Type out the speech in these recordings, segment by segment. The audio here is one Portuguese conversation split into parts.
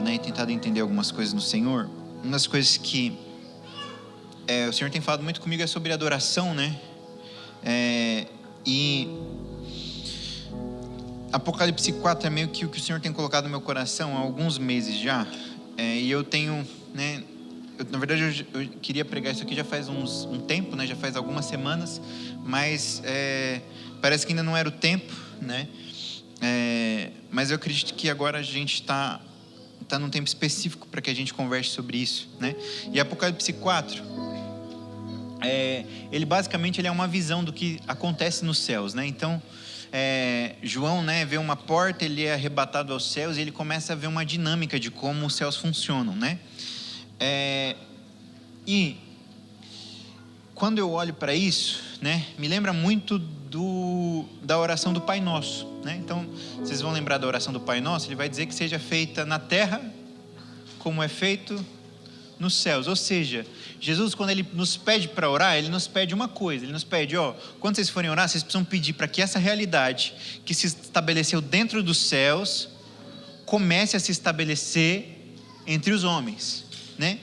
né, e tentado entender algumas coisas no Senhor, uma das coisas que o Senhor tem falado muito comigo é sobre adoração, né? E Apocalipse 4 é meio que o que o Senhor tem colocado no meu coração há alguns meses já. E eu tenho, né? Na verdade, eu queria pregar isso aqui já faz um tempo, né? Já faz algumas semanas, mas parece que ainda não era o tempo, né? Mas eu acredito que agora a gente está num tempo específico para que a gente converse sobre isso, né? E Apocalipse 4, ele basicamente é uma visão do que acontece nos céus, né? Então, João, né, vê uma porta, ele é arrebatado aos céus e ele começa a ver uma dinâmica de como os céus funcionam, né? E quando eu olho para isso, né, me lembra muito da oração do Pai Nosso, né? Então, vocês vão lembrar da oração do Pai Nosso, ele vai dizer que seja feita na terra como é feito nos céus. Ou seja, Jesus, quando ele nos pede para orar, ele nos pede uma coisa, ele nos pede, quando vocês forem orar, vocês precisam pedir para que essa realidade que se estabeleceu dentro dos céus comece a se estabelecer entre os homens, né?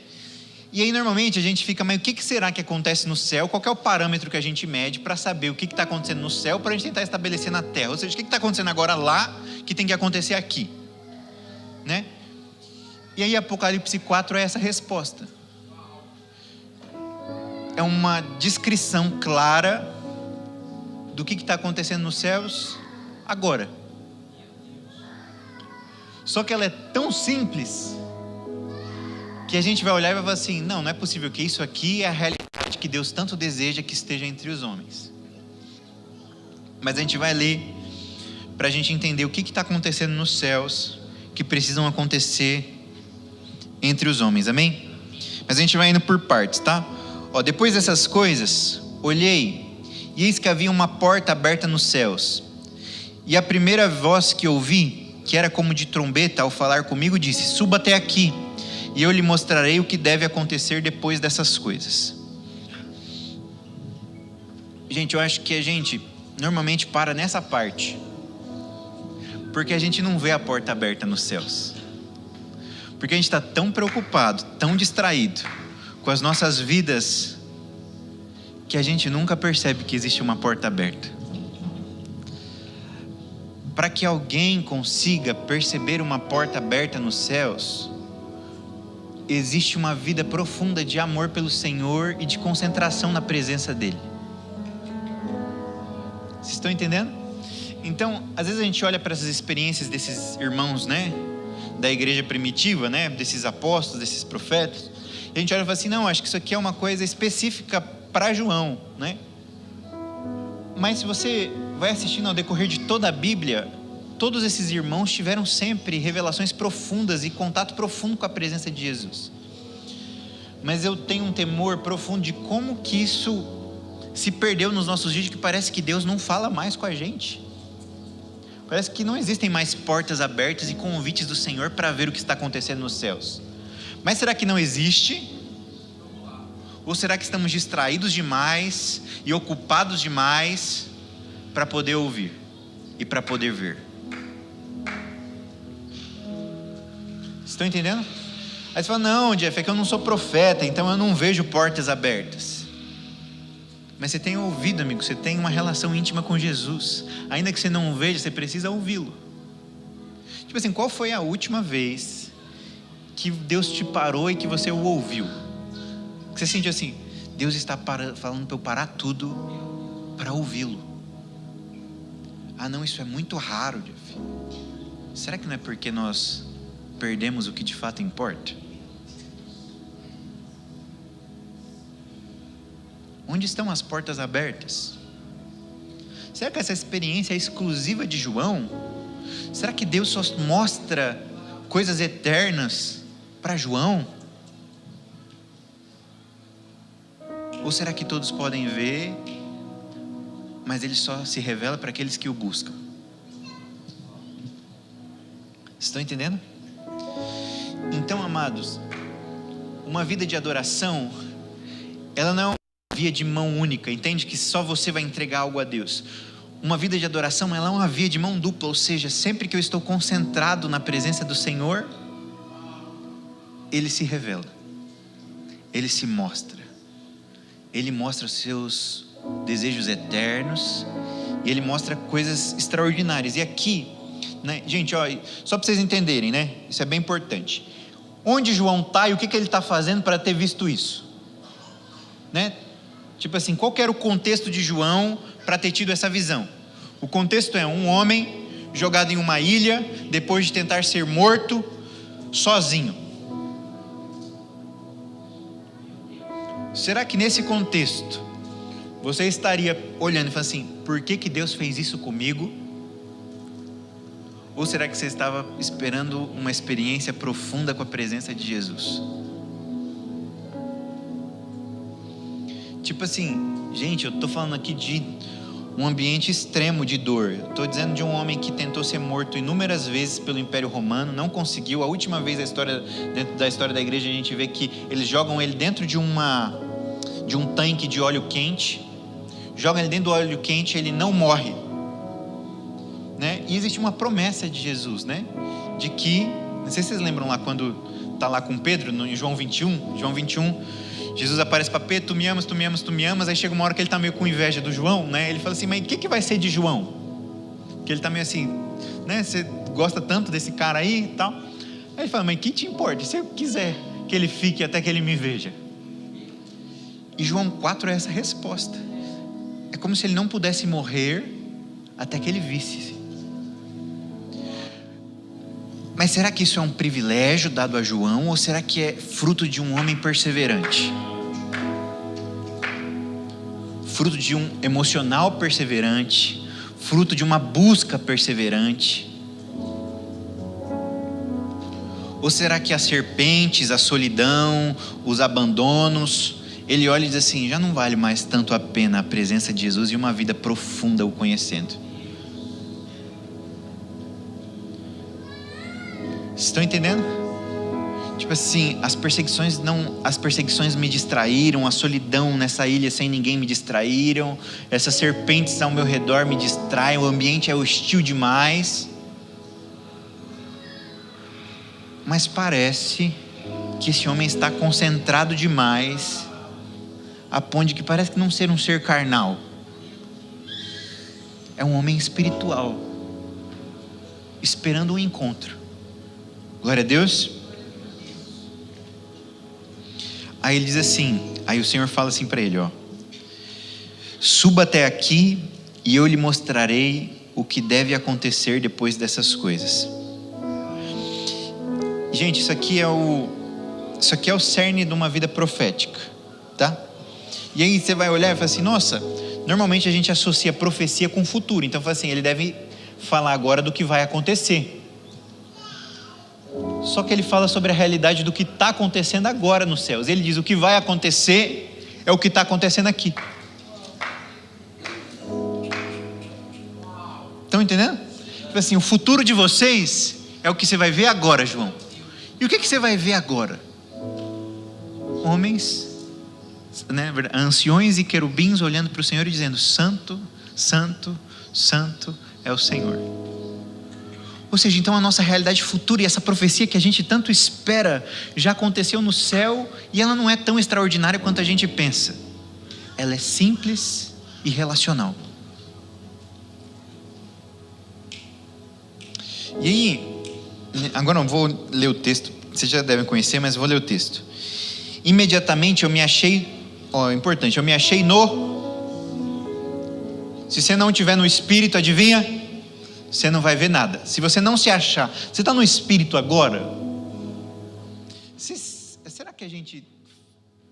E aí normalmente a gente fica, mas o que será que acontece no céu? Qual que é o parâmetro que a gente mede para saber o que está acontecendo no céu, para a gente tentar estabelecer na terra? Ou seja, o que está acontecendo agora lá, que tem que acontecer aqui, né? E aí Apocalipse 4 é essa resposta. É uma descrição clara do que está acontecendo nos céus agora. Só que ela é tão simples que a gente vai olhar e vai falar assim, não é possível que isso aqui é a realidade que Deus tanto deseja que esteja entre os homens. Mas a gente vai ler para a gente entender o que está acontecendo nos céus, que precisam acontecer entre os homens, amém? Mas a gente vai indo por partes, tá? Depois dessas coisas, olhei, e eis que havia uma porta aberta nos céus, e a primeira voz que ouvi, que era como de trombeta, ao falar comigo, disse, suba até aqui, e eu lhe mostrarei o que deve acontecer depois dessas coisas. Gente, eu acho que a gente normalmente para nessa parte, porque a gente não vê a porta aberta nos céus. Porque a gente está tão preocupado, tão distraído com as nossas vidas, que a gente nunca percebe que existe uma porta aberta. Para que alguém consiga perceber uma porta aberta nos céus, existe uma vida profunda de amor pelo Senhor e de concentração na presença dEle. Vocês estão entendendo? Então, às vezes a gente olha para essas experiências desses irmãos, né, da igreja primitiva, né, desses apóstolos, desses profetas, e a gente olha e fala assim, não, acho que isso aqui é uma coisa específica para João, né? Mas se você vai assistindo ao decorrer de toda a Bíblia, todos esses irmãos tiveram sempre revelações profundas e contato profundo com a presença de Jesus. Mas eu tenho um temor profundo de como que isso se perdeu nos nossos dias, que parece que Deus não fala mais com a gente. Parece que não existem mais portas abertas e convites do Senhor para ver o que está acontecendo nos céus. Mas será que não existe? Ou será que estamos distraídos demais e ocupados demais para poder ouvir e para poder ver? Estão entendendo? Aí você fala, não, Jeff, é que eu não sou profeta, então eu não vejo portas abertas. Mas você tem ouvido, amigo, você tem uma relação íntima com Jesus. Ainda que você não veja, você precisa ouvi-lo. Tipo assim, qual foi a última vez que Deus te parou e que você o ouviu? Que você sentiu assim, Deus está falando para eu parar tudo para ouvi-lo. Ah não, isso é muito raro, Jeff. Será que não é porque nós perdemos o que de fato importa? Onde estão as portas abertas? Será que essa experiência é exclusiva de João? Será que Deus só mostra coisas eternas para João? Ou será que todos podem ver, mas ele só se revela para aqueles que o buscam? Estão entendendo? Então, amados, uma vida de adoração, ela não é uma via de mão única, entende? Que só você vai entregar algo a Deus. Uma vida de adoração, ela é uma via de mão dupla, ou seja, sempre que eu estou concentrado na presença do Senhor, ele se revela, ele se mostra, ele mostra os seus desejos eternos, e ele mostra coisas extraordinárias. E aqui, né, gente, ó, só para vocês entenderem, né, isso é bem importante. Onde João está e o que ele está fazendo para ter visto isso, né? Tipo assim, qual que era o contexto de João para ter tido essa visão? O contexto é um homem jogado em uma ilha, depois de tentar ser morto, sozinho. Será que nesse contexto, você estaria olhando e falando assim, por que Deus fez isso comigo? Ou será que você estava esperando uma experiência profunda com a presença de Jesus? Tipo assim, gente, eu estou falando aqui de um ambiente extremo de dor. Eu estou dizendo de um homem que tentou ser morto inúmeras vezes pelo Império Romano, não conseguiu. A última vez dentro da história da igreja a gente vê que eles jogam ele dentro de um tanque de óleo quente, jogam ele dentro do óleo quente, ele não morre, né? E existe uma promessa de Jesus, né? De que, não sei se vocês lembram lá quando está lá com Pedro, em João 21, Jesus aparece para Pedro, tu me amas, tu me amas, tu me amas. Aí chega uma hora que ele está meio com inveja do João, né? Ele fala assim, mas o que vai ser de João? Que ele está meio assim, né? Você gosta tanto desse cara aí e tal. Aí ele fala, mas que te importa? Se eu quiser que ele fique até que ele me veja. E João 4 é essa resposta. É como se ele não pudesse morrer até que ele visse. Mas será que isso é um privilégio dado a João, ou será que é fruto de um homem perseverante? Fruto de um emocional perseverante, fruto de uma busca perseverante? Ou será que as serpentes, a solidão, os abandonos, ele olha e diz assim, já não vale mais tanto a pena a presença de Jesus e uma vida profunda o conhecendo? Estão entendendo? Tipo assim, as perseguições me distraíram, a solidão nessa ilha sem ninguém me distraíram, essas serpentes ao meu redor me distraem, o ambiente é hostil demais. Mas parece que esse homem está concentrado demais, a ponto de que parece que não ser um ser carnal, é um homem espiritual, esperando um encontro. Glória a Deus. Aí ele diz assim, aí o Senhor fala assim para ele, ó, suba até aqui e eu lhe mostrarei o que deve acontecer depois dessas coisas. Gente, isso aqui é o cerne de uma vida profética, tá? E aí você vai olhar e fala assim, nossa, normalmente a gente associa profecia com futuro, então fala assim, ele deve falar agora do que vai acontecer. Só que ele fala sobre a realidade do que está acontecendo agora nos céus. Ele diz, o que vai acontecer é o que está acontecendo aqui. Estão entendendo? Tipo assim, o futuro de vocês é o que você vai ver agora, João. E o que você vai ver agora? Homens, né, anciões e querubins olhando para o Senhor e dizendo, santo, santo, santo é o Senhor. Ou seja, então a nossa realidade futura e essa profecia que a gente tanto espera já aconteceu no céu, e ela não é tão extraordinária quanto a gente pensa. Ela é simples e relacional. E aí, agora não vou ler o texto, vocês já devem conhecer, mas vou ler o texto. Imediatamente eu me achei, importante, eu me achei se você não estiver no Espírito, adivinha? Você não vai ver nada. Se você não se achar, você está no Espírito agora? Será que a gente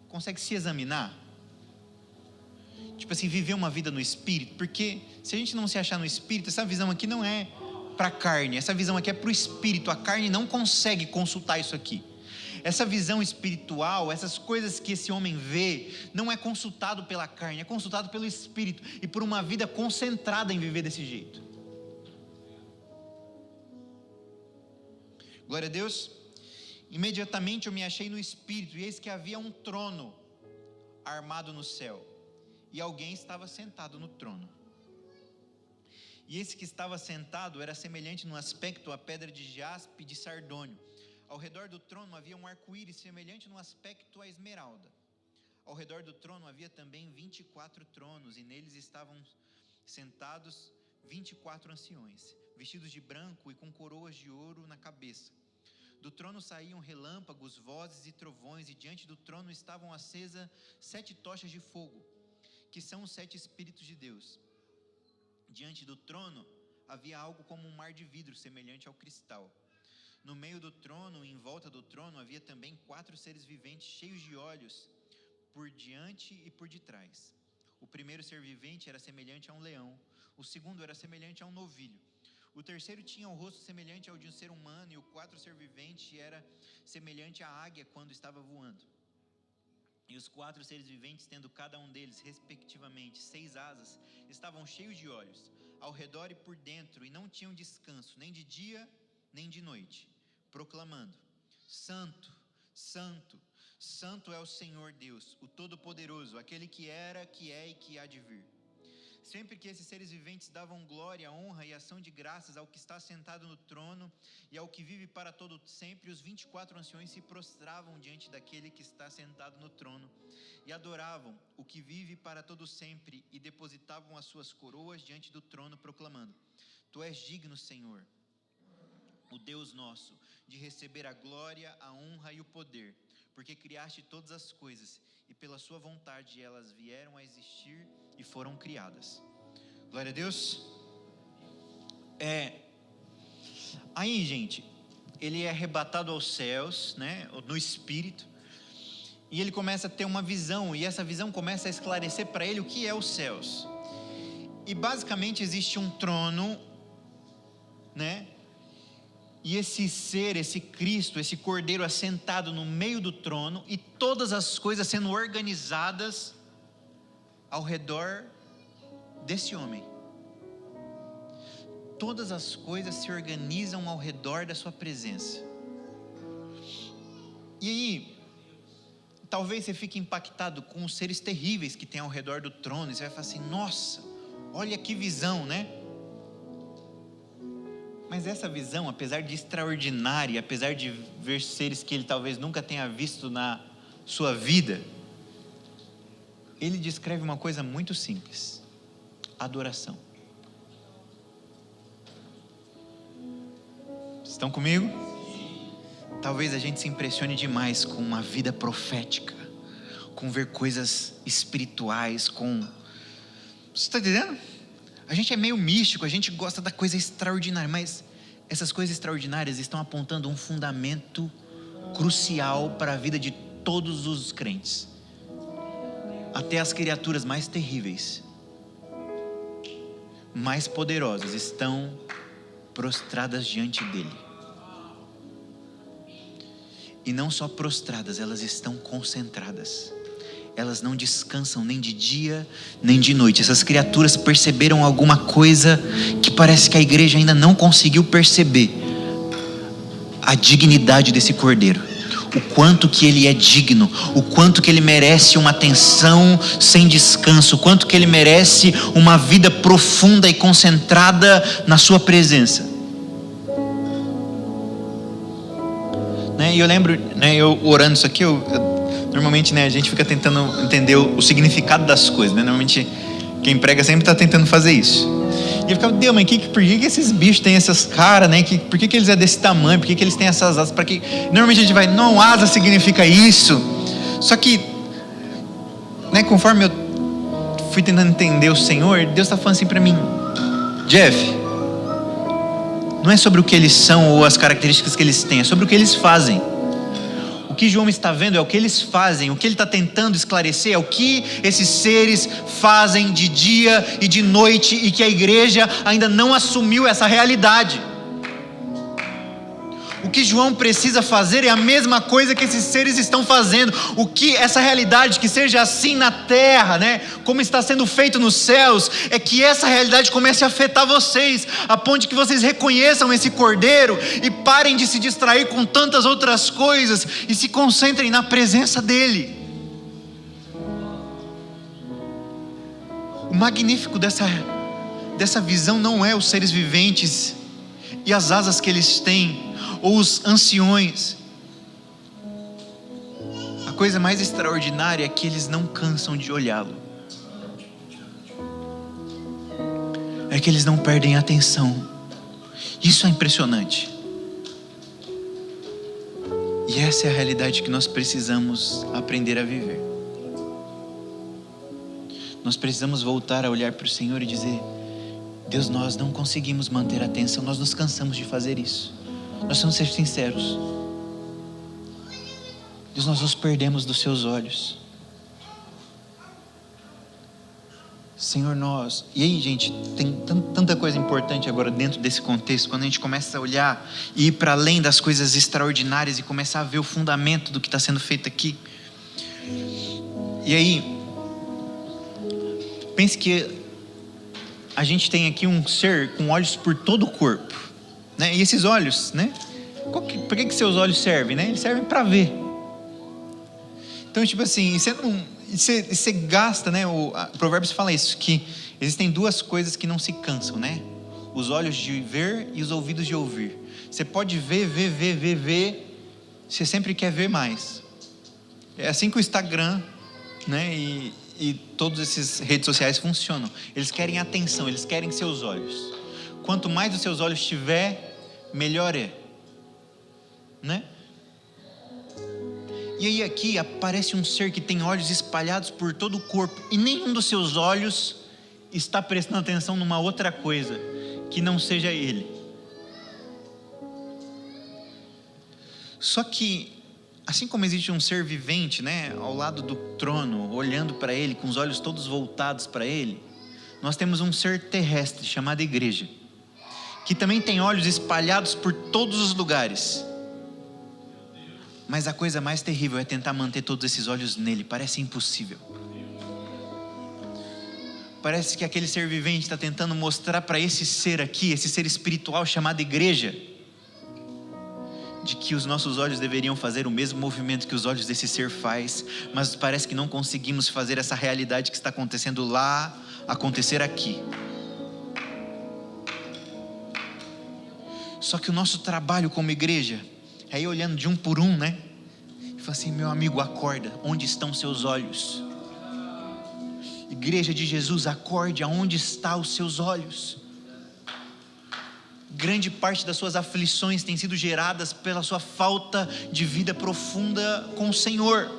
consegue se examinar? Tipo assim, viver uma vida no Espírito? Porque se a gente não se achar no Espírito, essa visão aqui não é para a carne, essa visão aqui é para o Espírito. A carne não consegue consultar isso aqui. Essa visão espiritual, essas coisas que esse homem vê, não é consultado pela carne, é consultado pelo Espírito, e por uma vida concentrada em viver desse jeito. Glória a Deus. Imediatamente eu me achei no Espírito, e eis que havia um trono armado no céu, e alguém estava sentado no trono. E esse que estava sentado era semelhante no aspecto à pedra de jaspe e de sardônio. Ao redor do trono havia um arco-íris semelhante no aspecto à esmeralda. Ao redor do trono havia também 24 tronos, e neles estavam sentados 24 anciões, vestidos de branco e com coroas de ouro na cabeça. Do trono saíam relâmpagos, vozes e trovões, e diante do trono estavam acesas 7 tochas de fogo, que são os 7 Espíritos de Deus. Diante do trono havia algo como um mar de vidro, semelhante ao cristal. No meio do trono e em volta do trono havia também 4 seres viventes, cheios de olhos, por diante e por detrás. O primeiro ser vivente era semelhante a um leão, o segundo era semelhante a um novilho. O terceiro tinha o rosto semelhante ao de um ser humano, e o quarto ser vivente era semelhante à águia quando estava voando. E os 4 seres viventes, tendo cada um deles, respectivamente, 6 asas, estavam cheios de olhos, ao redor e por dentro, e não tinham descanso, nem de dia, nem de noite, proclamando: Santo, Santo, Santo é o Senhor Deus, o Todo-Poderoso, aquele que era, que é e que há de vir. Sempre que esses seres viventes davam glória, honra e ação de graças ao que está sentado no trono e ao que vive para todo sempre, os 24 anciões se prostravam diante daquele que está sentado no trono e adoravam o que vive para todo sempre, e depositavam as suas coroas diante do trono, proclamando: Tu és digno, Senhor, o Deus nosso, de receber a glória, a honra e o poder, porque criaste todas as coisas, e pela sua vontade elas vieram a existir e foram criadas. Glória a Deus. Aí, gente, ele é arrebatado aos céus, né, no Espírito, e ele começa a ter uma visão, e essa visão começa a esclarecer para ele o que é os céus. E basicamente existe um trono, né? E esse ser, esse Cristo, esse Cordeiro assentado no meio do trono, e todas as coisas sendo organizadas ao redor desse homem. Todas as coisas se organizam ao redor da sua presença. E aí, talvez você fique impactado com os seres terríveis que tem ao redor do trono, e você vai falar assim: nossa, olha que visão, né? Mas essa visão, apesar de extraordinária, apesar de ver seres que ele talvez nunca tenha visto na sua vida, ele descreve uma coisa muito simples: adoração. Estão comigo? Talvez a gente se impressione demais com uma vida profética, com ver coisas espirituais, com... Você está entendendo? A gente é meio místico, a gente gosta da coisa extraordinária, mas essas coisas extraordinárias estão apontando um fundamento crucial para a vida de todos os crentes. Até as criaturas mais terríveis, mais poderosas, estão prostradas diante dele. E não só prostradas, elas estão concentradas. Elas não descansam nem de dia, nem de noite. Essas criaturas perceberam alguma coisa que parece que a igreja ainda não conseguiu perceber: a dignidade desse Cordeiro, o quanto que ele é digno, o quanto que ele merece uma atenção sem descanso, o quanto que ele merece uma vida profunda e concentrada na sua presença. E eu lembro, eu orando isso aqui, normalmente, a gente fica tentando entender o significado das coisas, Normalmente quem prega sempre está tentando fazer isso. E eu ficava: Deus, mas por que esses bichos têm essas caras, por que eles é desse tamanho? Por que eles têm essas asas? Normalmente a gente vai: não, asa significa isso. Só que, conforme eu fui tentando entender o Senhor, Deus está falando assim para mim: Jeff, não é sobre o que eles são ou as características que eles têm, é sobre o que eles fazem. O que João está vendo é o que eles fazem. O que ele está tentando esclarecer é o que esses seres fazem de dia e de noite, e que a igreja ainda não assumiu essa realidade. O que João precisa fazer é a mesma coisa que esses seres estão fazendo. O que essa realidade, que seja assim na terra, como está sendo feito nos céus, é que essa realidade comece a afetar vocês, a ponto de que vocês reconheçam esse Cordeiro e parem de se distrair com tantas outras coisas e se concentrem na presença dele. O magnífico dessa visão não é os seres viventes e as asas que eles têm. ou os anciões. A coisa mais extraordinária é que eles não cansam de olhá-lo. É que eles não perdem a atenção. Isso é impressionante. E essa é a realidade que nós precisamos aprender a viver. Nós precisamos voltar a olhar para o Senhor e dizer: Deus, nós não conseguimos manter a atenção, nós nos cansamos de fazer isso. Nós vamos ser sinceros. Deus, nós nos perdemos dos seus olhos. Senhor, nós... E aí, gente, tem tanta coisa importante agora dentro desse contexto, quando a gente começa a olhar e ir para além das coisas extraordinárias e começar a ver o fundamento do que está sendo feito aqui. E aí, pense que a gente tem aqui um ser com olhos por todo o corpo, né? E esses olhos, né? Por que seus olhos servem, né? Eles servem para ver. Então, tipo assim, você gasta, né? O Provérbios fala isso, que existem duas coisas que não se cansam, né? Os olhos de ver e os ouvidos de ouvir. Você pode ver, você sempre quer ver mais. É assim que o Instagram, né? E todas essas redes sociais funcionam. Eles querem atenção, eles querem seus olhos. Quanto mais os seus olhos tiver, melhor é, né? E aí aqui aparece um ser que tem olhos espalhados por todo o corpo, e nenhum dos seus olhos está prestando atenção numa outra coisa que não seja ele. Só que, assim como existe um ser vivente, né, ao lado do trono, olhando para ele, com os olhos todos voltados para ele, nós temos um ser terrestre chamado igreja, que também tem olhos espalhados por todos os lugares. Mas a coisa mais terrível é tentar manter todos esses olhos nele. Parece impossível. Parece que aquele ser vivente está tentando mostrar para esse ser aqui, esse ser espiritual chamado igreja, de que os nossos olhos deveriam fazer o mesmo movimento que os olhos desse ser faz, mas parece que não conseguimos fazer essa realidade que está acontecendo lá, acontecer aqui. Só que o nosso trabalho como igreja é ir olhando de um por um, né? E fala assim: meu amigo, acorda, onde estão seus olhos? Igreja de Jesus, acorde, aonde estão os seus olhos? Grande parte das suas aflições tem sido geradas pela sua falta de vida profunda com o Senhor.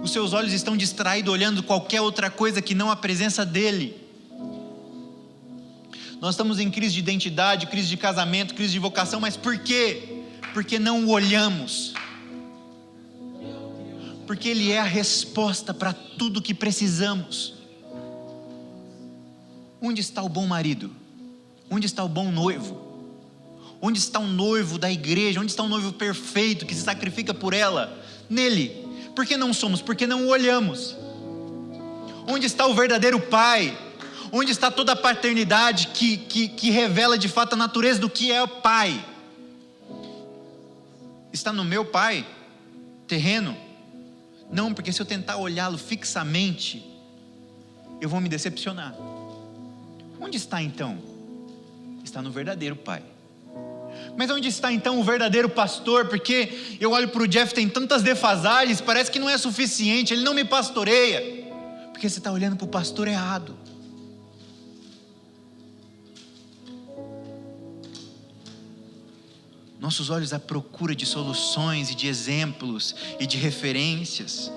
Os seus olhos estão distraídos olhando qualquer outra coisa que não a presença dEle. Nós estamos em crise de identidade, crise de casamento, crise de vocação, mas por quê? Porque não o olhamos. Porque Ele é a resposta para tudo que precisamos. Onde está o bom marido? Onde está o bom noivo? Onde está o noivo da igreja? Onde está o noivo perfeito que se sacrifica por ela? Nele. Por que não somos? Porque não o olhamos. Onde está o verdadeiro pai? Onde está toda a paternidade que revela de fato a natureza do que é o pai? Está no meu pai terreno? Não, porque se eu tentar olhá-lo fixamente, eu vou me decepcionar. Onde está então? Está no verdadeiro pai. Mas onde está então o verdadeiro pastor? Porque eu olho para o Jeff, tem tantas defasagens, parece que não é suficiente, ele não me pastoreia. Porque você está olhando para o pastor errado. Nossos olhos à procura de soluções e de exemplos e de referências.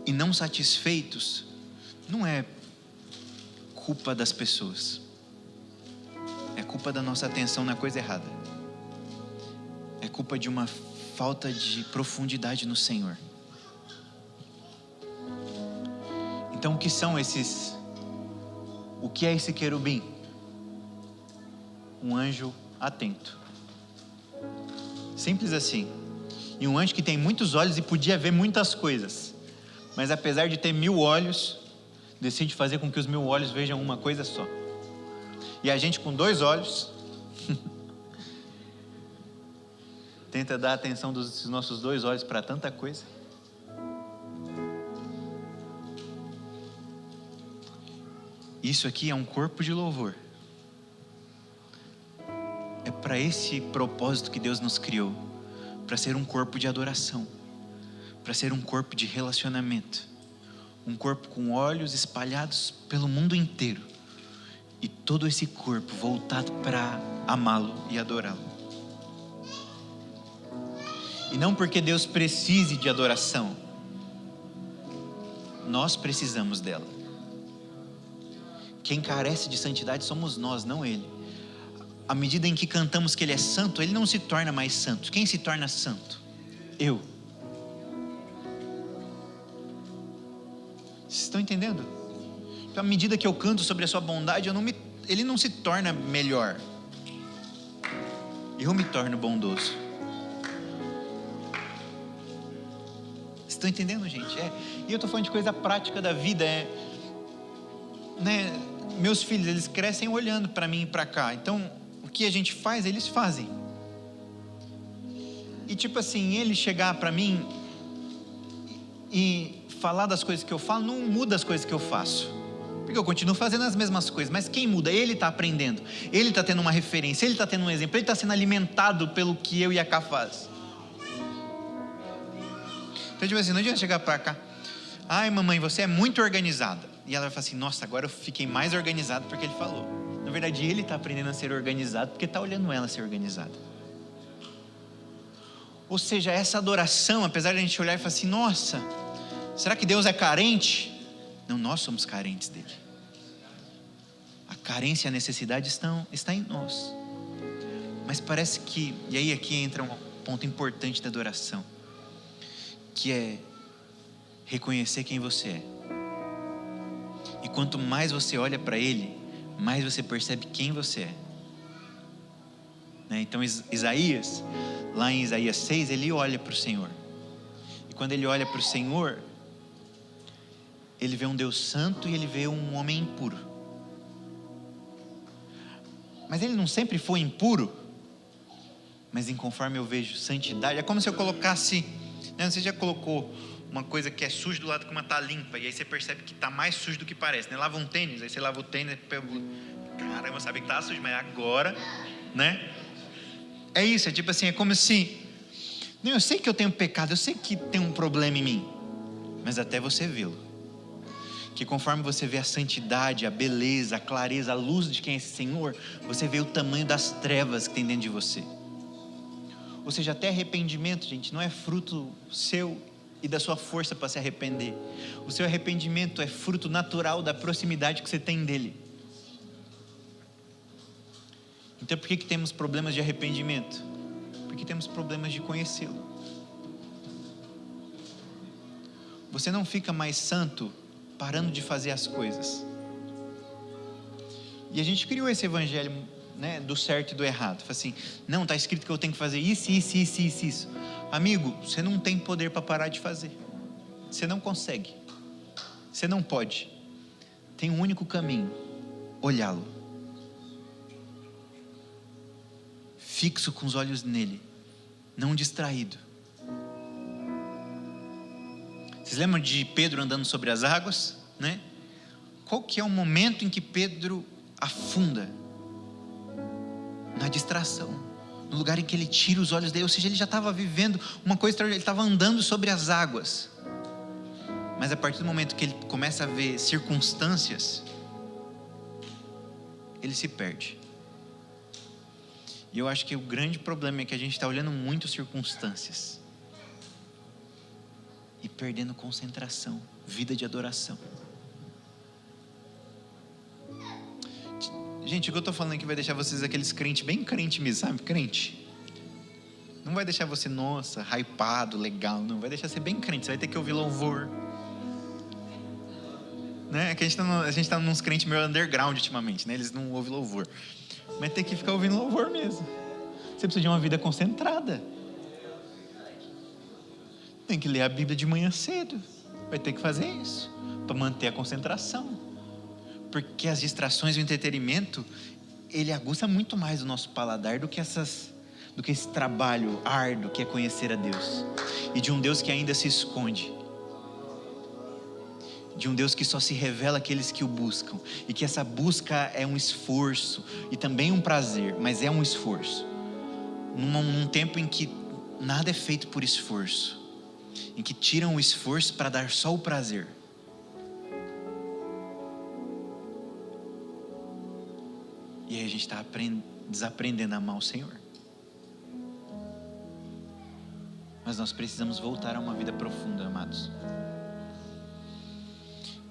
E não satisfeitos, não é culpa das pessoas. É culpa da nossa atenção na coisa errada. É culpa de uma falta de profundidade no Senhor. Então o que são esses? O que é esse querubim? Um anjo atento. Simples assim. E um anjo que tem muitos olhos e podia ver muitas coisas, mas apesar de ter 1000 olhos, decide fazer com que os 1000 olhos vejam uma coisa só. E a gente com 2 olhos tenta dar a atenção dos nossos 2 olhos para tanta coisa. Isso aqui é um corpo de louvor. para esse propósito que Deus nos criou, para ser um corpo de adoração, para ser um corpo de relacionamento, um corpo com olhos espalhados pelo mundo inteiro, e todo esse corpo voltado para amá-lo e adorá-lo. E não porque Deus precise de adoração, nós precisamos dela. Quem carece de santidade somos nós, não Ele. À medida em que cantamos que Ele é santo, Ele não se torna mais santo. Quem se torna santo? Eu. Vocês estão entendendo? Então, à medida que eu canto sobre a sua bondade, Ele não se torna melhor. Eu me torno bondoso. Vocês estão entendendo, gente? E eu estou falando de coisa prática da vida. Meus filhos, eles crescem olhando para mim e para cá. Então, o que a gente faz, eles fazem. E tipo assim, ele chegar para mim e falar das coisas que eu falo, não muda as coisas que eu faço. Porque eu continuo fazendo as mesmas coisas. Mas quem muda? Ele está aprendendo. Ele está tendo uma referência. Ele está tendo um exemplo. Ele está sendo alimentado pelo que eu e a Cá faz. Então, tipo assim, não adianta chegar para cá. Ai, mamãe, você é muito organizada. E ela vai falar assim, nossa, agora eu fiquei mais organizado porque ele falou. Na verdade, ele está aprendendo a ser organizado porque está olhando ela ser organizada. Ou seja, essa adoração, apesar de a gente olhar e falar assim, nossa, será que Deus é carente? Não, nós somos carentes dele. A carência e a necessidade está em nós. Mas parece que, e aí aqui entra um ponto importante da adoração, que é reconhecer quem você é. E quanto mais você olha para Ele, mais você percebe quem você é. Então Isaías, lá em Isaías 6, ele olha para o Senhor. E quando ele olha para o Senhor, ele vê um Deus santo e ele vê um homem impuro. Mas ele não sempre foi impuro. Mas conforme eu vejo santidade, é como se eu colocasse, você já colocou uma coisa que é suja do lado que uma está limpa, e aí você percebe que está mais sujo do que parece, Lava um tênis, aí você lava o tênis, caramba, sabe que está sujo, mas agora, é isso, é tipo assim, é como se, eu sei que eu tenho pecado, eu sei que tem um problema em mim, mas até você vê-lo, que conforme você vê a santidade, a beleza, a clareza, a luz de quem é esse Senhor, você vê o tamanho das trevas que tem dentro de você. Ou seja, até arrependimento, gente, não é fruto seu e da sua força para se arrepender. O seu arrependimento é fruto natural da proximidade que você tem dele. Então por que temos problemas de arrependimento? Porque temos problemas de conhecê-lo. Você não fica mais santo parando de fazer as coisas. E a gente criou esse evangelho, do certo e do errado. Fala assim, não, está escrito que eu tenho que fazer isso. Amigo, você não tem poder para parar de fazer. Você não consegue. Você não pode. Tem um único caminho: olhá-lo. Fixo com os olhos nele, não distraído. Vocês lembram de Pedro andando sobre as águas? Qual que é o momento em que Pedro afunda? Na distração, no lugar em que ele tira os olhos dele. Ou seja, ele já estava vivendo uma coisa extraordinária, ele estava andando sobre as águas, mas a partir do momento que ele começa a ver circunstâncias, ele se perde. E eu acho que o grande problema é que a gente está olhando muito circunstâncias e perdendo concentração, vida de adoração. Gente, o que eu estou falando aqui vai deixar vocês aqueles crentes, bem crente mesmo, sabe? Crente. Não vai deixar você, nossa, hypado, legal, não. Vai deixar você bem crente, você vai ter que ouvir louvor. Que a gente está nos crentes meio underground ultimamente, Eles não ouvem louvor. Mas tem que ficar ouvindo louvor mesmo. Você precisa de uma vida concentrada. Tem que ler a Bíblia de manhã cedo. Vai ter que fazer isso, para manter a concentração. Porque as distrações e o entretenimento, ele aguça muito mais o nosso paladar do que esse trabalho árduo que é conhecer a Deus. E de um Deus que ainda se esconde. De um Deus que só se revela àqueles que o buscam. E que essa busca é um esforço e também um prazer, mas é um esforço. num tempo em que nada é feito por esforço, em que tiram o esforço para dar só o prazer. E aí a gente está desaprendendo a amar o Senhor. Mas nós precisamos voltar a uma vida profunda, amados.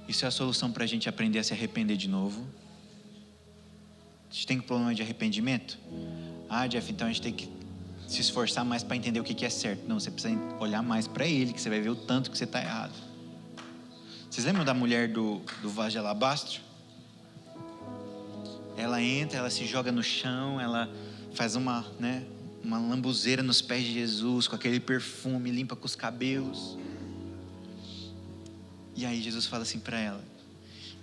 Isso é a solução para a gente aprender a se arrepender de novo. A gente tem um problema de arrependimento? Jeff, então a gente tem que se esforçar mais para entender o que é certo. Não, você precisa olhar mais para Ele, que você vai ver o tanto que você está errado. Vocês lembram da mulher do vaso de alabastro? Ela entra, ela se joga no chão, ela faz uma lambuzeira nos pés de Jesus, com aquele perfume, limpa com os cabelos. E aí Jesus fala assim para ela: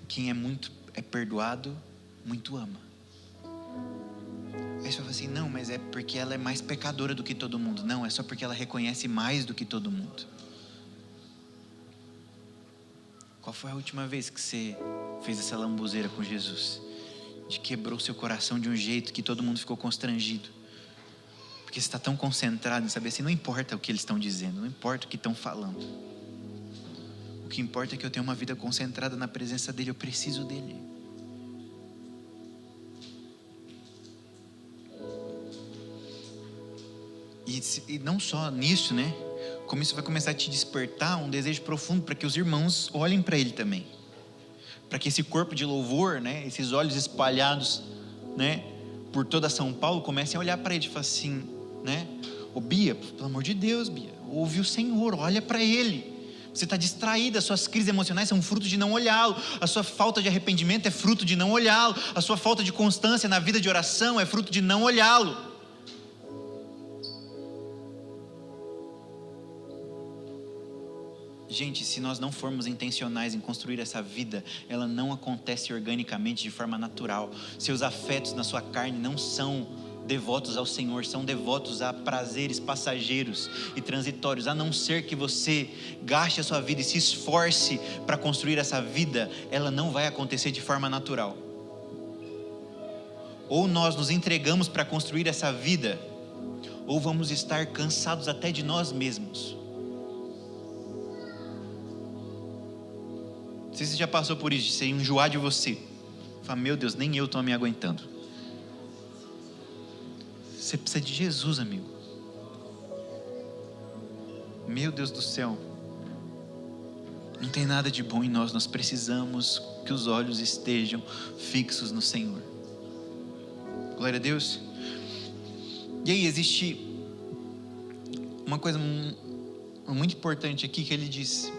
quem é perdoado, muito ama. Aí você fala assim: não, mas é porque ela é mais pecadora do que todo mundo. Não, é só porque ela reconhece mais do que todo mundo. Qual foi a última vez que você fez essa lambuzeira com Jesus? De quebrou seu coração de um jeito que todo mundo ficou constrangido. Porque você está tão concentrado em saber assim, não importa o que eles estão dizendo, não importa o que estão falando. O que importa é que eu tenho uma vida concentrada na presença dEle, eu preciso dEle. E não só nisso, né? Como isso vai começar a te despertar um desejo profundo para que os irmãos olhem para Ele também. Para que esse corpo de louvor, né? Esses olhos espalhados, né? Por toda São Paulo, comecem a olhar para Ele e falar assim, né? Ô Bia, pelo amor de Deus, Bia, ouve o Senhor, olha para Ele. Você está distraída, as suas crises emocionais são fruto de não olhá-lo. A sua falta de arrependimento é fruto de não olhá-lo. A sua falta de constância na vida de oração é fruto de não olhá-lo. Gente, se nós não formos intencionais em construir essa vida, ela não acontece organicamente, de forma natural. Seus afetos na sua carne não são devotos ao Senhor, são devotos a prazeres passageiros e transitórios, a não ser que você gaste a sua vida e se esforce para construir essa vida, ela não vai acontecer de forma natural. Ou nós nos entregamos para construir essa vida, ou vamos estar cansados até de nós mesmos. Não sei se você já passou por isso, de você enjoar de você. Fala, meu Deus, nem eu estou me aguentando. Você precisa de Jesus, amigo. Meu Deus do céu. Não tem nada de bom em nós. Nós precisamos que os olhos estejam fixos no Senhor. Glória a Deus. E aí existe uma coisa muito importante aqui que ele diz.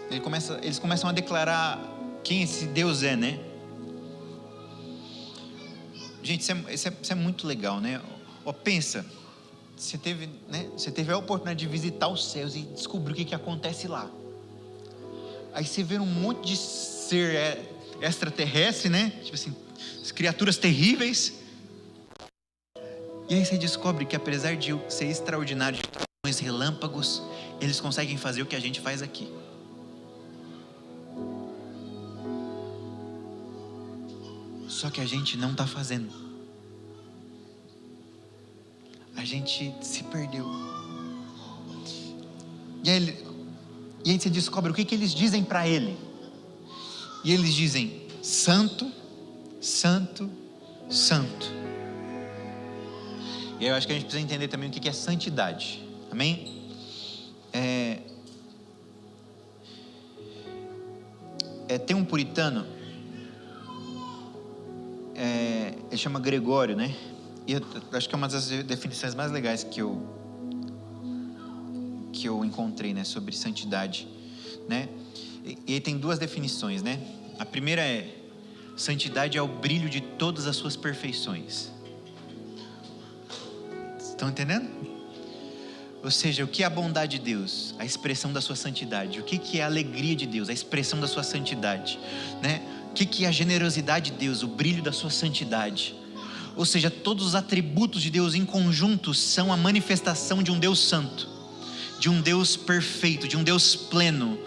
Eles começam a declarar quem esse Deus é, né? Gente, isso é muito legal, né? Pensa, você teve a oportunidade de visitar os céus e descobrir o que acontece lá. Aí você vê um monte de ser extraterrestre, né? Tipo assim, as criaturas terríveis. E aí você descobre que apesar de ser extraordinário, de relâmpagos, eles conseguem fazer o que a gente faz aqui. Só que a gente não está fazendo. A gente se perdeu. E aí você descobre o que eles dizem para Ele. E eles dizem: Santo, Santo, Santo. E aí eu acho que a gente precisa entender também o que é santidade. Amém? Tem um puritano, ele chama Gregório, né? E eu acho que é uma das definições mais legais que eu encontrei, né, sobre santidade, né? E tem duas definições, né? A primeira é: santidade é o brilho de todas as suas perfeições. Estão entendendo? Ou seja, o que é a bondade de Deus? A expressão da sua santidade. O que é a alegria de Deus? A expressão da sua santidade, né? O que é a generosidade de Deus? O brilho da sua santidade. Ou seja, todos os atributos de Deus em conjunto são a manifestação de um Deus santo, de um Deus perfeito, de um Deus pleno.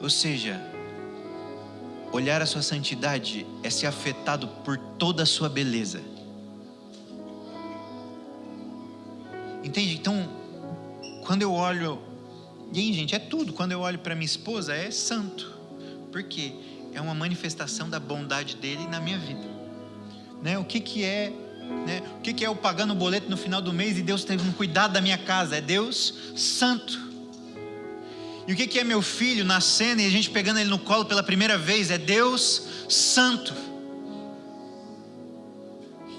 Ou seja, olhar a sua santidade é ser afetado por toda a sua beleza. Entende? Então, quando eu olho, e aí, gente, é tudo. Quando eu olho para minha esposa, é santo. Por quê? É uma manifestação da bondade dele na minha vida, né? O que é, né? O que é eu pagando o boleto no final do mês e Deus teve um cuidado da minha casa? É Deus santo. E o que é meu filho nascendo e a gente pegando ele no colo pela primeira vez? É Deus santo.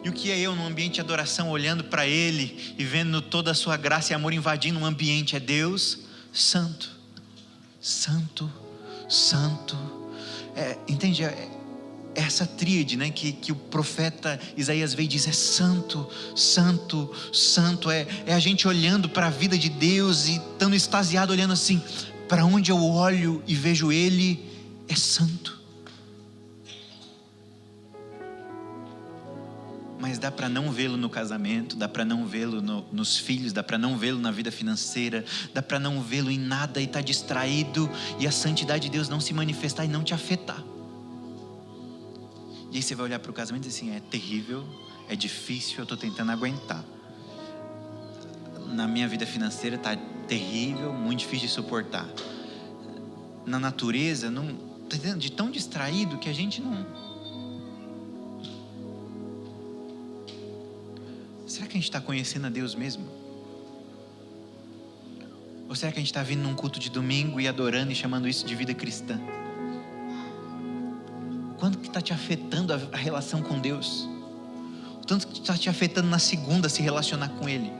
E o que é eu num ambiente de adoração, olhando para ele e vendo toda a sua graça e amor invadindo um ambiente? É Deus santo. Santo, santo. Entende? Essa tríade, né, que o profeta Isaías veio e diz: é santo, santo, santo. É a gente olhando para a vida de Deus e estando extasiado, olhando assim, para onde eu olho e vejo Ele, é santo. Mas dá para não vê-lo no casamento, dá para não vê-lo nos filhos, dá para não vê-lo na vida financeira, dá para não vê-lo em nada e estar distraído e a santidade de Deus não se manifestar e não te afetar. E aí você vai olhar para o casamento e dizer assim: é terrível, é difícil, eu estou tentando aguentar. Na minha vida financeira está terrível, muito difícil de suportar. Na natureza, não, tá entendendo? De tão distraído que a gente não... Será que a gente está conhecendo a Deus mesmo? Ou será que a gente está vindo num culto de domingo e adorando e chamando isso de vida cristã? Quanto que está te afetando a relação com Deus? O tanto que está te afetando na segunda se relacionar com Ele?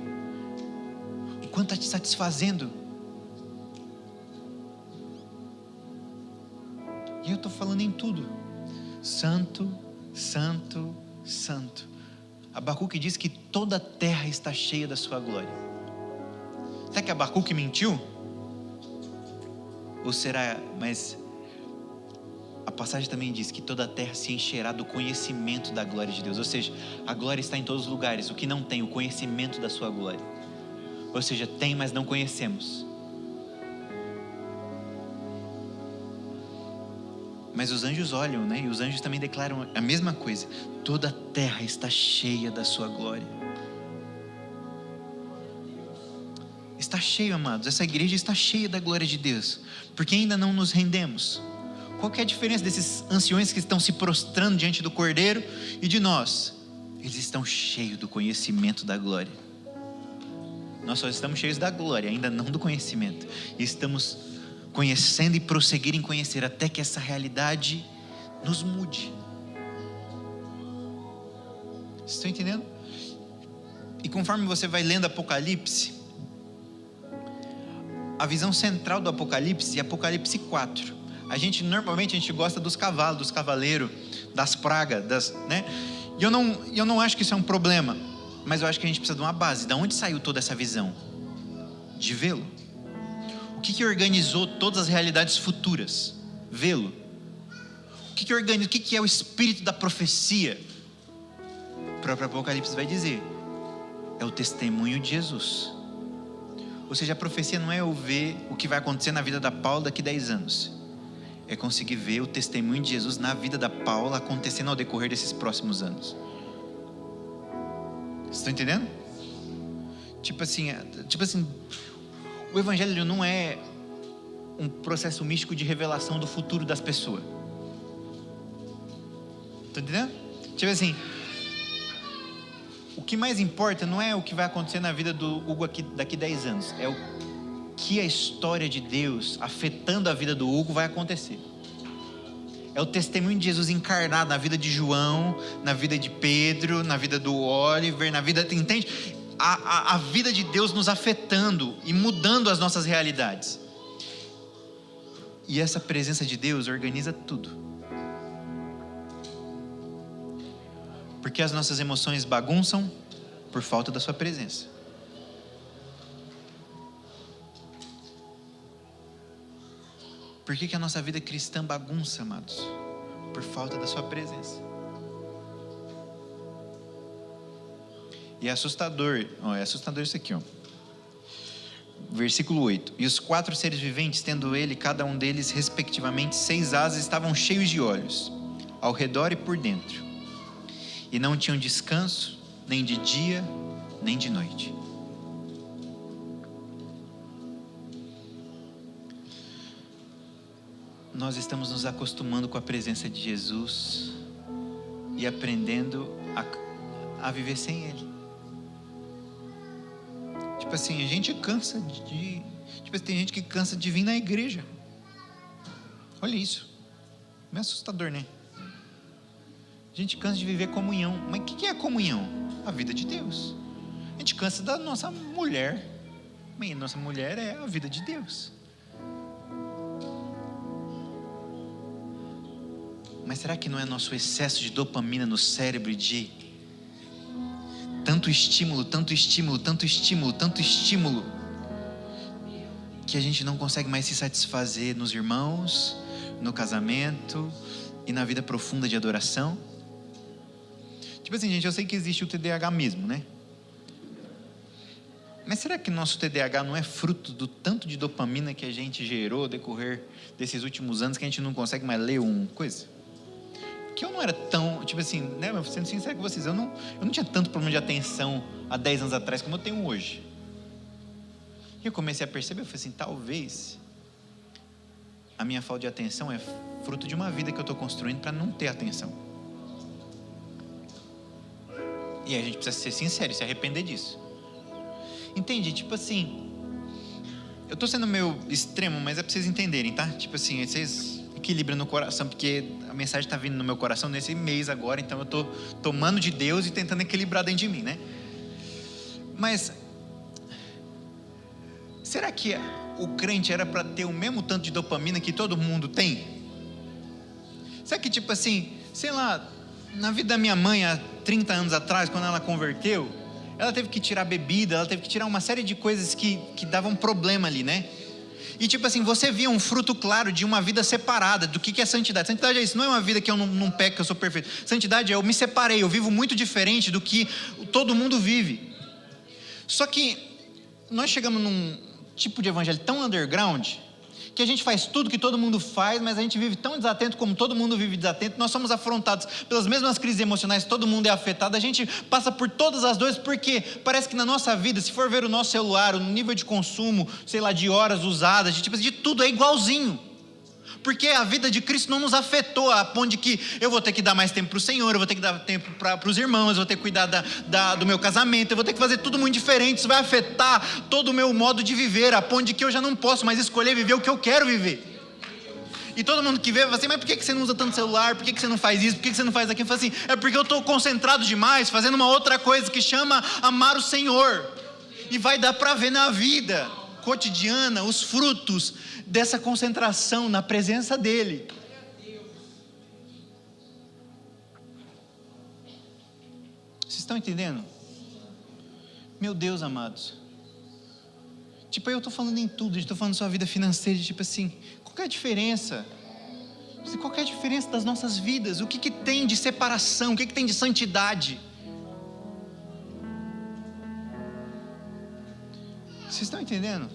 O quanto está te satisfazendo? E eu estou falando em tudo. Santo, santo, santo. Abacuque diz que toda a terra está cheia da sua glória. Será que Abacuque mentiu? Ou será... Mas a passagem também diz que toda a terra se encherá do conhecimento da glória de Deus. Ou seja, a glória está em todos os lugares. O que não tem, o conhecimento da sua glória. Ou seja, tem, mas não conhecemos. Mas os anjos olham, né? E os anjos também declaram a mesma coisa. Toda a terra está cheia da sua glória. Está cheio, amados. Essa igreja está cheia da glória de Deus. Porque ainda não nos rendemos. Qual que é a diferença desses anciões que estão se prostrando diante do Cordeiro e de nós? Eles estão cheios do conhecimento da glória. Nós só estamos cheios da glória, ainda não do conhecimento. E estamos conhecendo e prosseguir em conhecer até que essa realidade nos mude. Vocês estão entendendo? E conforme você vai lendo Apocalipse, a visão central do Apocalipse é Apocalipse 4. Normalmente a gente gosta dos cavalos, dos cavaleiros, das pragas, né? E eu não acho que isso é um problema, mas eu acho que a gente precisa de uma base. Da onde saiu toda essa visão? De vê-lo. O que organizou todas as realidades futuras? Vê-lo. O que organiza? O que é o espírito da profecia? O próprio Apocalipse vai dizer: é o testemunho de Jesus. Ou seja, a profecia não é eu ver o que vai acontecer na vida da Paula daqui 10 anos. É conseguir ver o testemunho de Jesus na vida da Paula acontecendo ao decorrer desses próximos anos. Vocês estão entendendo? Tipo assim, o evangelho não é um processo místico de revelação do futuro das pessoas. Estão entendendo? Tipo assim, o que mais importa não é o que vai acontecer na vida do Hugo daqui 10 anos. É o que a história de Deus afetando a vida do Hugo vai acontecer. É o testemunho de Jesus encarnado na vida de João, na vida de Pedro, na vida do Oliver, na vida... Entende? A vida de Deus nos afetando e mudando as nossas realidades. E essa presença de Deus organiza tudo. Porque as nossas emoções bagunçam por falta da sua presença. Por que a nossa vida cristã bagunça, amados? Por falta da sua presença. E é assustador isso aqui, ó. Versículo 8: e os 4 seres viventes, tendo ele, cada um deles, respectivamente, 6 asas, estavam cheios de olhos, ao redor e por dentro, e não tinham descanso, nem de dia, nem de noite. nós estamos nos acostumando com a presença de Jesus e aprendendo a viver sem Ele. Tipo assim, a gente cansa de... Tipo, tem gente que cansa de vir na igreja. Olha isso. Meio assustador, né? A gente cansa de viver comunhão. Mas o que é a comunhão? A vida de Deus. A gente cansa da nossa mulher. Mas nossa mulher é a vida de Deus. Mas será que não é nosso excesso de dopamina no cérebro, de tanto estímulo, tanto estímulo, tanto estímulo, tanto estímulo, que a gente não consegue mais se satisfazer nos irmãos, no casamento e na vida profunda de adoração? Tipo assim, gente, eu sei que existe o TDAH mesmo, né? Mas será que nosso TDAH não é fruto do tanto de dopamina que a gente gerou ao decorrer desses últimos anos, que a gente não consegue mais ler uma coisa? Que eu não era tão, tipo assim, né, sendo sincero com vocês, eu não tinha tanto problema de atenção há 10 anos atrás como eu tenho hoje. E eu comecei a perceber, eu falei assim, talvez a minha falta de atenção é fruto de uma vida que eu estou construindo para não ter atenção. E aí a gente precisa ser sincero e se arrepender disso. Entende? Tipo assim, eu estou sendo meio extremo, mas é para vocês entenderem, tá? Tipo assim, vocês equilibram no coração, porque a mensagem está vindo no meu coração nesse mês agora, então eu estou tomando de Deus e tentando equilibrar dentro de mim, né? Mas será que o crente era para ter o mesmo tanto de dopamina que todo mundo tem? Será que tipo assim, sei lá, na vida da minha mãe há 30 anos atrás, quando ela converteu, ela teve que tirar bebida, ela teve que tirar uma série de coisas que davam problema ali, né? E tipo assim, você via um fruto claro de uma vida separada. Do que é santidade? Santidade é isso, não é uma vida que eu não peco, que eu sou perfeito. Santidade é, eu me separei, eu vivo muito diferente do que todo mundo vive. Só que nós chegamos num tipo de evangelho tão underground, que a gente faz tudo que todo mundo faz, mas a gente vive tão desatento como todo mundo vive desatento. Nós somos afrontados pelas mesmas crises emocionais, todo mundo é afetado, a gente passa por todas as dores, porque parece que na nossa vida, se for ver o nosso celular, o nível de consumo, sei lá, de horas usadas, de tudo é igualzinho. Porque a vida de Cristo não nos afetou a ponto de que eu vou ter que dar mais tempo para o Senhor, eu vou ter que dar tempo para os irmãos, eu vou ter que cuidar do meu casamento, eu vou ter que fazer tudo muito diferente. Isso vai afetar todo o meu modo de viver, a ponto de que eu já não posso mais escolher viver o que eu quero viver. E todo mundo que vê vai assim, mas por que você não usa tanto celular? Por que você não faz isso? Por que você não faz aquilo? Fala assim, é porque eu estou concentrado demais, fazendo uma outra coisa que chama amar o Senhor. E vai dar para ver na vida cotidiana os frutos dessa concentração na presença dele. Vocês estão entendendo? Meu Deus, amados. Tipo, eu estou falando em tudo, estou falando da sua vida financeira, tipo assim, qual é a diferença? Qual é a diferença das nossas vidas? O que tem de separação? O que tem de santidade? Vocês estão entendendo?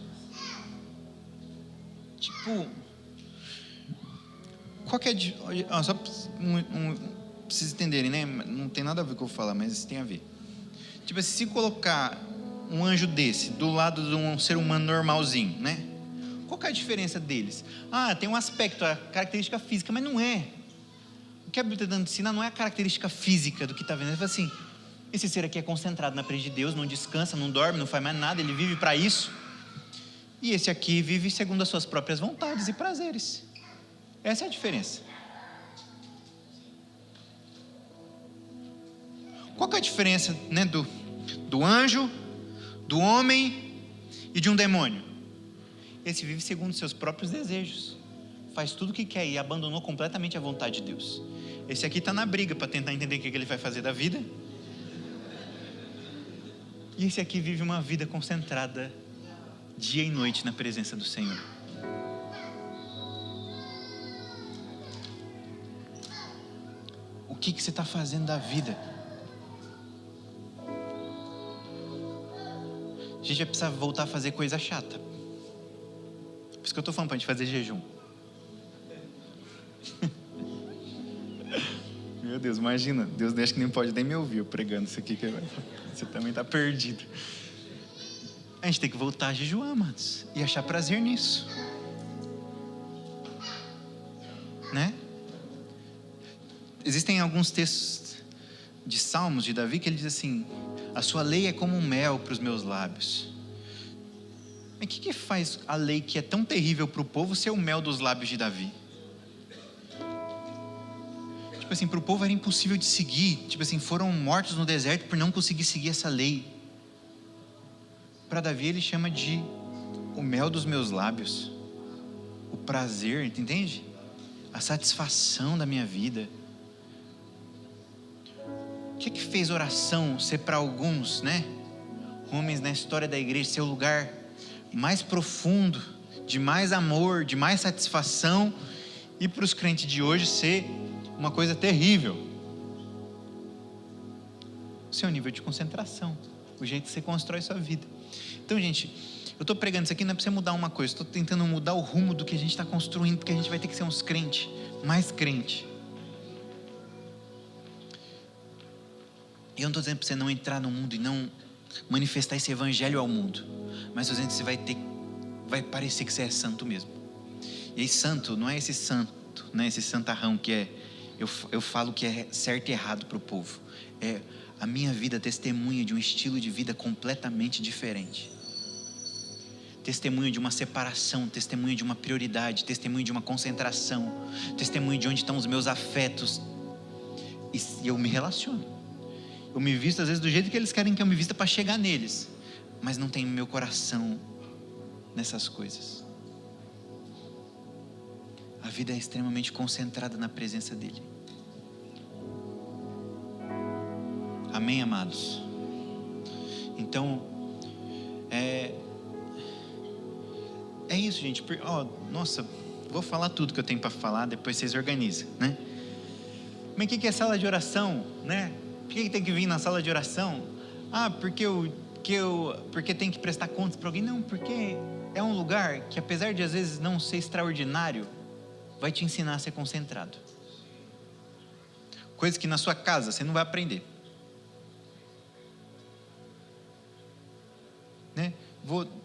Tipo, qual que é só pra vocês entenderem, né? Não tem nada a ver com o que eu vou falar, mas tem a ver. Tipo, se colocar um anjo desse do lado de um ser humano normalzinho, né? Qual que é a diferença deles? Tem um aspecto, a característica física, mas não é. O que a Bíblia está dando de ensinar não é a característica física do que está vendo. Ele fala assim, esse ser aqui é concentrado na presença de Deus, não descansa, não dorme, não faz mais nada, ele vive para isso. E esse aqui vive segundo as suas próprias vontades e prazeres. Essa é a diferença. Qual que é a diferença, né, do anjo, do homem e de um demônio? Esse vive segundo os seus próprios desejos, faz tudo o que quer e abandonou completamente a vontade de Deus. Esse aqui está na briga para tentar entender o que ele vai fazer da vida. E esse aqui vive uma vida concentrada dia e noite na presença do Senhor. O que você está fazendo da vida? A gente vai precisar voltar a fazer coisa chata. Por isso que eu estou falando para a gente fazer jejum. Meu Deus, imagina, Deus acho que nem pode nem me ouvir eu pregando isso aqui, que você também está perdido. A gente tem que voltar a jejuar, amados, e achar prazer nisso. né? Existem alguns textos de Salmos de Davi que ele diz assim: a sua lei é como um mel para os meus lábios. Mas o que faz a lei que é tão terrível para o povo ser o mel dos lábios de Davi? Tipo assim, para o povo era impossível de seguir. Tipo assim, foram mortos no deserto por não conseguir seguir essa lei. Para Davi ele chama de o mel dos meus lábios, o prazer, entende? A satisfação da minha vida. O que fez oração ser para alguns, né, homens na história da igreja, ser o lugar mais profundo, de mais amor, de mais satisfação, e para os crentes de hoje ser uma coisa terrível? O seu nível de concentração, o jeito que você constrói sua vida. Então, gente, eu estou pregando isso aqui não é para você mudar uma coisa, estou tentando mudar o rumo do que a gente está construindo, porque a gente vai ter que ser uns crentes, mais crente. Eu não estou dizendo para você não entrar no mundo e não manifestar esse evangelho ao mundo, mas estou dizendo que você vai parecer que você é santo mesmo. E aí santo não é esse santo, não é esse santarrão que é, eu falo que é certo e errado para o povo. É a minha vida testemunha de um estilo de vida completamente diferente. Testemunho de uma separação, testemunho de uma prioridade, testemunho de uma concentração, testemunho de onde estão os meus afetos. E eu me relaciono. Eu me visto às vezes do jeito que eles querem que eu me vista para chegar neles, mas não tenho meu coração nessas coisas. A vida é extremamente concentrada na presença dele. Amém, amados? Então, é isso, gente. Nossa, vou falar tudo que eu tenho para falar, depois vocês organizam, né? Mas o que é sala de oração, né? Por que tem que vir na sala de oração? Porque tem que prestar contas para alguém? Não, porque é um lugar que, apesar de às vezes não ser extraordinário, vai te ensinar a ser concentrado. Coisas que na sua casa você não vai aprender.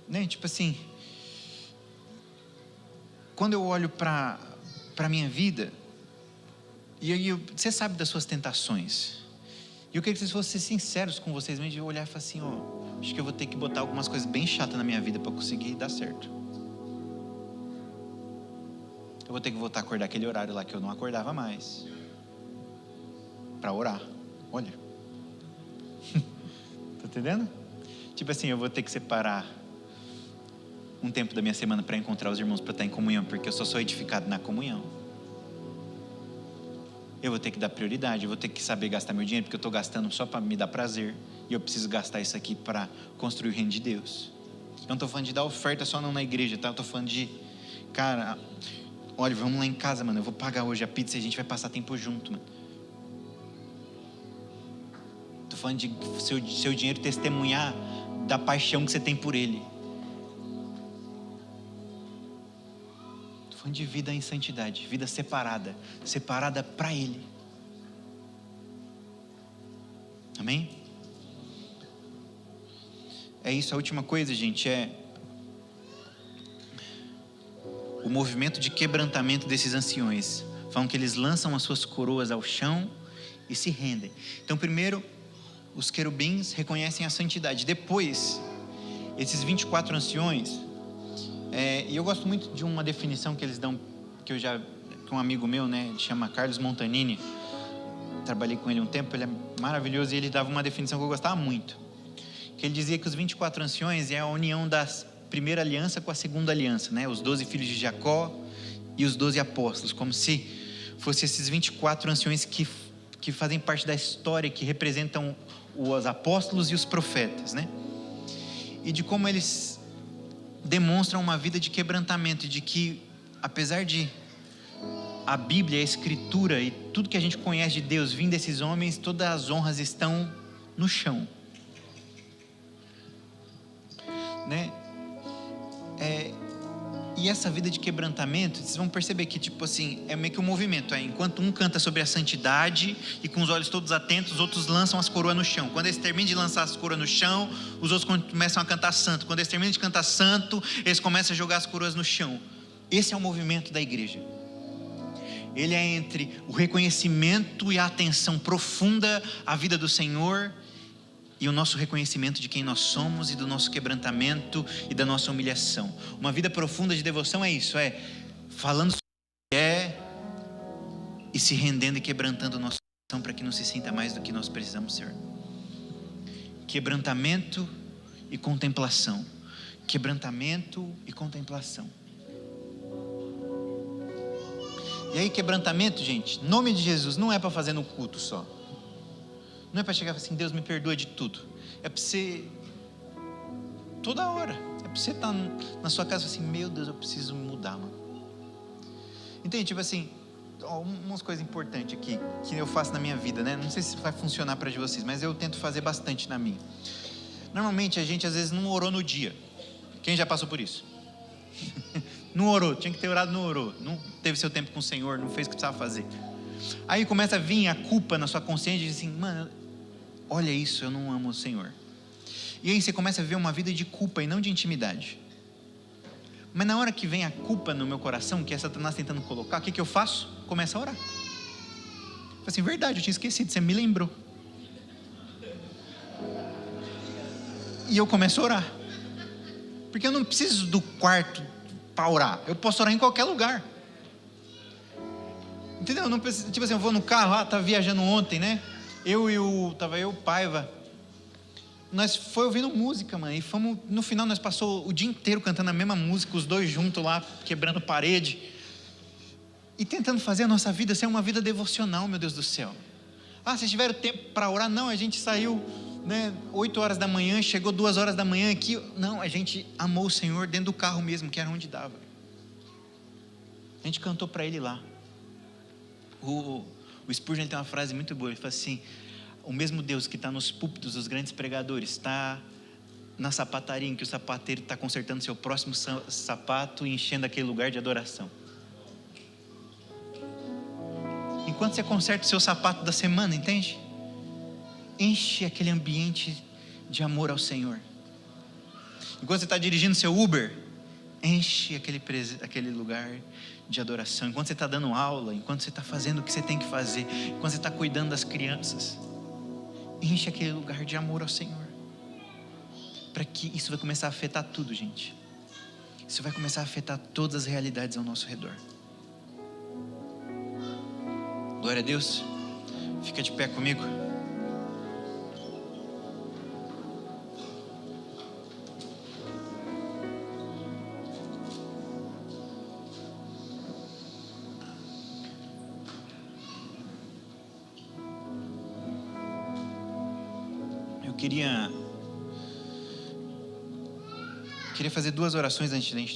Né? Tipo assim, quando eu olho para a minha vida, e aí você sabe das suas tentações, e eu queria que vocês fossem sinceros com vocês mesmos, de olhar e falar assim, acho que eu vou ter que botar algumas coisas bem chatas na minha vida para conseguir dar certo. Eu vou ter que voltar a acordar aquele horário lá que eu não acordava mais, para orar. Olha, tá entendendo? Tipo assim, eu vou ter que separar um tempo da minha semana para encontrar os irmãos, para estar em comunhão, porque eu só sou edificado na comunhão. Eu vou ter que dar prioridade, eu vou ter que saber gastar meu dinheiro, porque eu estou gastando só para me dar prazer, e eu preciso gastar isso aqui para construir o reino de Deus. Eu não estou falando de dar oferta só não na igreja, tá? Eu estou falando de, cara, olha, vamos lá em casa, mano, eu vou pagar hoje a pizza e a gente vai passar tempo junto, mano. Estou falando de seu dinheiro testemunhar da paixão que você tem por ele. Estou falando de vida em santidade, vida separada para ele. Amém? É isso, a última coisa, gente, é o movimento de quebrantamento desses anciões. Falam que eles lançam as suas coroas ao chão e se rendem. Então, primeiro, os querubins reconhecem a santidade. Depois, esses 24 anciões, e eu gosto muito de uma definição que eles dão, que um amigo meu, né, ele chama Carlos Montanini, trabalhei com ele um tempo, ele é maravilhoso, e ele dava uma definição que eu gostava muito, que ele dizia que os 24 anciões é a união da primeira aliança com a segunda aliança, né, os 12 filhos de Jacó e os 12 apóstolos, como se fossem esses 24 anciões que fazem parte da história, que representam os apóstolos e os profetas, né? E de como eles demonstram uma vida de quebrantamento, e de que, apesar de a Bíblia, a Escritura e tudo que a gente conhece de Deus vindo desses homens, todas as honras estão no chão, né? E essa vida de quebrantamento, vocês vão perceber que, tipo assim, é meio que um movimento. Enquanto um canta sobre a santidade e com os olhos todos atentos, os outros lançam as coroas no chão. Quando eles terminam de lançar as coroas no chão, os outros começam a cantar santo. Quando eles terminam de cantar santo, eles começam a jogar as coroas no chão. Esse é o movimento da igreja. ele é entre o reconhecimento e a atenção profunda à vida do Senhor e o nosso reconhecimento de quem nós somos e do nosso quebrantamento e da nossa humilhação. Uma vida profunda de devoção é isso, é falando sobre o que é e se rendendo e quebrantando o nosso coração para que não se sinta mais do que nós precisamos ser. Quebrantamento e contemplação. Quebrantamento e contemplação. E aí, quebrantamento, gente, nome de Jesus, não é para fazer no culto só. Não é para chegar e falar assim, Deus me perdoa de tudo. É para você, toda hora. É para você estar na sua casa e falar assim, meu Deus, eu preciso mudar, mano. Entende? Tipo assim, umas coisas importantes aqui, que eu faço na minha vida, né? Não sei se vai funcionar para vocês, mas eu tento fazer bastante na minha. Normalmente, a gente às vezes não orou no dia. Quem já passou por isso? Não orou, tinha que ter orado, não orou. Não teve seu tempo com o Senhor, não fez o que precisava fazer. Aí começa a vir a culpa na sua consciência e diz assim, mano, olha isso, eu não amo o Senhor. E aí você começa a viver uma vida de culpa e não de intimidade. Mas na hora que vem a culpa no meu coração, que é Satanás tentando colocar, o que eu faço? Começa a orar. Falo assim, verdade, eu tinha esquecido, você me lembrou. E eu começo a orar. Porque eu não preciso do quarto para orar. Eu posso orar em qualquer lugar. Entendeu? Eu não preciso, tipo assim, eu vou no carro, tava viajando ontem, né? Tava eu, Paiva. Nós foi ouvindo música, mano. E fomos, no final nós passou o dia inteiro cantando a mesma música, os dois juntos lá, quebrando parede. E tentando fazer a nossa vida ser uma vida devocional, meu Deus do céu. Vocês tiveram tempo para orar? Não, a gente saiu, né, 8 horas da manhã, chegou 2 horas da manhã aqui. Não, a gente amou o Senhor dentro do carro mesmo, que era onde dava. A gente cantou para Ele lá. O Spurgeon tem uma frase muito boa, ele fala assim, o mesmo Deus que está nos púlpitos dos grandes pregadores, está na sapataria em que o sapateiro está consertando seu próximo sapato e enchendo aquele lugar de adoração. Enquanto você conserta o seu sapato da semana, entende? Enche aquele ambiente de amor ao Senhor. Enquanto você está dirigindo seu Uber, enche aquele lugar de adoração. Enquanto você está dando aula, enquanto você está fazendo o que você tem que fazer, enquanto você está cuidando das crianças, enche aquele lugar de amor ao Senhor. Para que isso vai começar a afetar tudo, gente. Isso vai começar a afetar todas as realidades ao nosso redor. Glória a Deus. Fica de pé comigo. Eu queria fazer 2 orações antes de a gente terminar.